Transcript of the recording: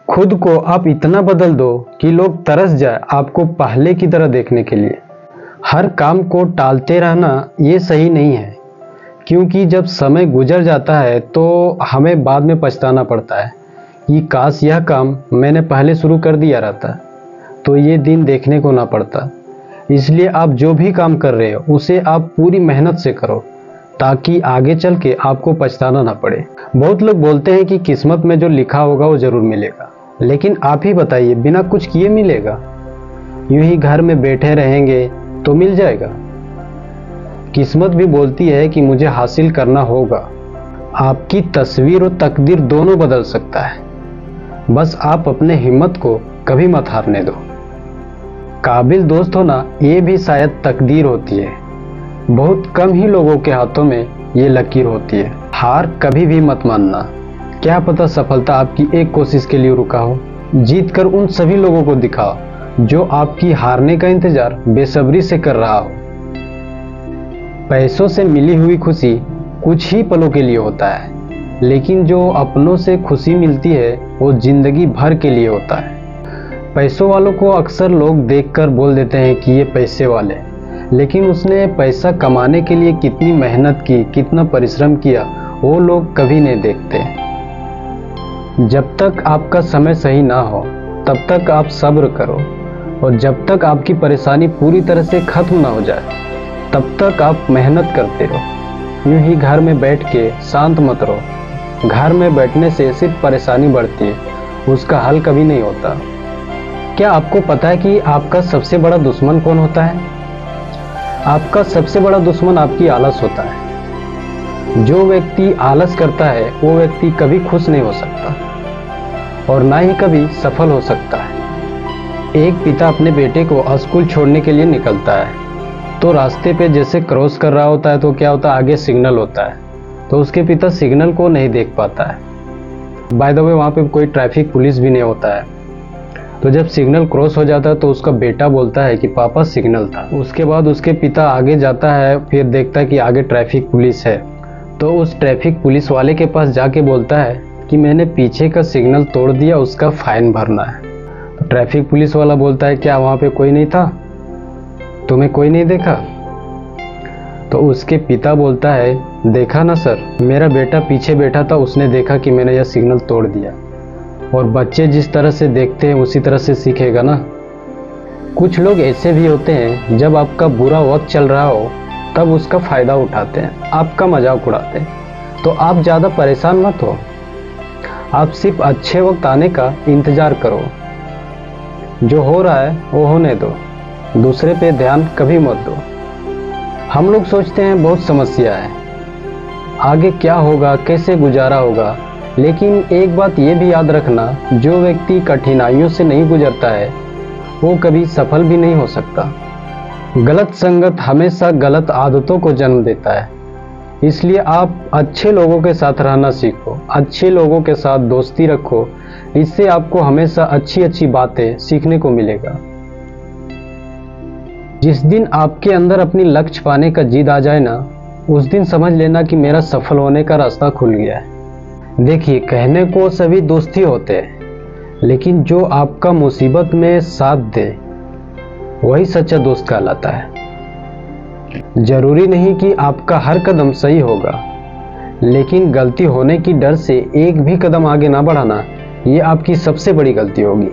खुद को आप इतना बदल दो कि लोग तरस जाए आपको पहले की तरह देखने के लिए। हर काम को टालते रहना ये सही नहीं है, क्योंकि जब समय गुजर जाता है तो हमें बाद में पछताना पड़ता है कि काश यह काम मैंने पहले शुरू कर दिया रहता तो ये दिन देखने को ना पड़ता। इसलिए आप जो भी काम कर रहे हो उसे आप पूरी मेहनत से करो, ताकि आगे चल के आपको पछताना ना पड़े। बहुत लोग बोलते हैं कि किस्मत में जो लिखा होगा वो जरूर मिलेगा, लेकिन आप ही बताइए, बिना कुछ किए मिलेगा? यूं ही घर में बैठे रहेंगे तो मिल जाएगा? किस्मत भी बोलती है कि मुझे हासिल करना होगा। आपकी तस्वीर और तकदीर दोनों बदल सकता है, बस आप अपने हिम्मत को कभी मत हारने दो। काबिल दोस्त होना ये भी शायद तकदीर होती है। बहुत कम ही लोगों के हाथों में ये लकीर होती है। हार कभी भी मत मानना, क्या पता सफलता आपकी एक कोशिश के लिए रुका हो। जीत कर उन सभी लोगों को दिखाओ जो आपकी हारने का इंतजार बेसब्री से कर रहा हो। पैसों से मिली हुई खुशी कुछ ही पलों के लिए होता है, लेकिन जो अपनों से खुशी मिलती है वो जिंदगी भर के लिए होता है। पैसों वालों को अक्सर लोग देखकर बोल देते हैं कि ये पैसे वाले, लेकिन उसने पैसा कमाने के लिए कितनी मेहनत की, कितना परिश्रम किया, वो लोग कभी नहीं देखते। जब तक आपका समय सही ना हो तब तक आप सब्र करो, और जब तक आपकी परेशानी पूरी तरह से खत्म ना हो जाए तब तक आप मेहनत करते रहो। यूं ही घर में बैठ के शांत मत रहो। घर में बैठने से सिर्फ परेशानी बढ़ती है, उसका हल कभी नहीं होता। क्या आपको पता है कि आपका सबसे बड़ा दुश्मन कौन होता है? आपका सबसे बड़ा दुश्मन आपकी आलस होता है। जो व्यक्ति आलस करता है वो व्यक्ति कभी खुश नहीं हो सकता और ना ही कभी सफल हो सकता है। एक पिता अपने बेटे को स्कूल छोड़ने के लिए निकलता है, तो रास्ते पे जैसे क्रॉस कर रहा होता है तो क्या होता है, आगे सिग्नल होता है, तो उसके पिता सिग्नल को नहीं देख पाता है। बाय द वे वहाँ पे कोई ट्रैफिक पुलिस भी नहीं होता है। तो जब सिग्नल क्रॉस हो जाता है तो उसका बेटा बोलता है कि पापा सिग्नल था। उसके बाद उसके पिता आगे जाता है, फिर देखता है कि आगे ट्रैफिक पुलिस है, तो उस ट्रैफिक पुलिस वाले के पास जाके बोलता है कि मैंने पीछे का सिग्नल तोड़ दिया, उसका फाइन भरना है। तो ट्रैफिक पुलिस वाला बोलता है क्या वहाँ पे कोई नहीं था? तुम्हें कोई नहीं देखा? तो उसके पिता बोलता है देखा ना सर, मेरा बेटा पीछे बैठा था, उसने देखा कि मैंने यह सिग्नल तोड़ दिया। और बच्चे जिस तरह से देखते हैं उसी तरह से सीखेगा ना। कुछ लोग ऐसे भी होते हैं, जब आपका बुरा वक्त चल रहा हो तब उसका फायदा उठाते हैं, आपका मजाक उड़ाते हैं। तो आप ज़्यादा परेशान मत हो, आप सिर्फ अच्छे वक्त आने का इंतज़ार करो। जो हो रहा है वो होने दो, दूसरे पे ध्यान कभी मत दो। हम लोग सोचते हैं बहुत समस्या है, आगे क्या होगा, कैसे गुजारा होगा, लेकिन एक बात ये भी याद रखना, जो व्यक्ति कठिनाइयों से नहीं गुजरता है वो कभी सफल भी नहीं हो सकता। गलत संगत हमेशा गलत आदतों को जन्म देता है, इसलिए आप अच्छे लोगों के साथ रहना सीखो, अच्छे लोगों के साथ दोस्ती रखो। इससे आपको हमेशा अच्छी अच्छी बातें सीखने को मिलेगा। जिस दिन आपके अंदर अपनी लक्ष्य पाने का जिद आ जाए ना, उस दिन समझ लेना कि मेरा सफल होने का रास्ता खुल गया है। देखिए, कहने को सभी दोस्ती होते हैं, लेकिन जो आपका मुसीबत में साथ दे वही सच्चा दोस्त कहलाता है। जरूरी नहीं कि आपका हर कदम सही होगा, लेकिन गलती होने की डर से एक भी कदम आगे ना बढ़ाना, ये आपकी सबसे बड़ी गलती होगी।